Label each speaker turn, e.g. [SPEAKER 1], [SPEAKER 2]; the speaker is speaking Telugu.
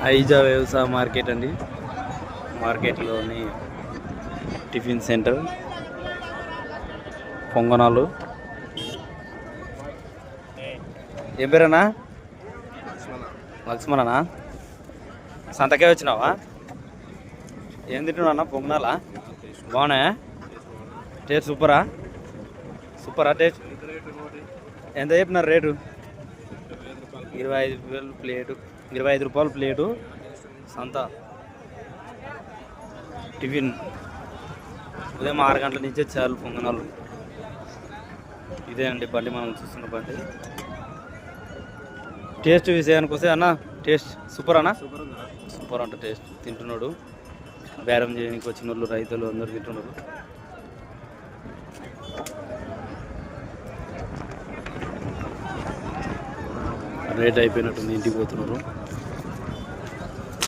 [SPEAKER 1] ఐజా వ్యవసాయ మార్కెట్ అండి. మార్కెట్లోని టిఫిన్ సెంటర్, పొంగనాలు. ఏం పేరన్నా? లక్ష్మణనా? సంతకే వచ్చినావా? ఏం తింటున్నా? పొంగనాలా? బాగున్నాయా? టేస్ట్ సూపరా? టేస్ట్ ఎంత చెప్పినారు రేటు? 25 ప్లేటు, 25 రూపాయలు ప్లేటు. సంత టిఫిన్ ఉదయం 6 గంటల నుంచే చాలు పొంగనాలు. ఇదే అండి బండి, మనం చూస్తున్న బండి. టేస్ట్ విషయానికి వస్తే అన్న, టేస్ట్ సూపర్ అన్న, సూపర్ అంట. టేస్ట్ తింటున్నాడు. బేరం చేయడానికి వచ్చిన వాళ్ళు, రైతులు అందరు తింటున్నారు. రేట్ అయిపోయినట్టుంది, ఇంటికి పోతున్నారు.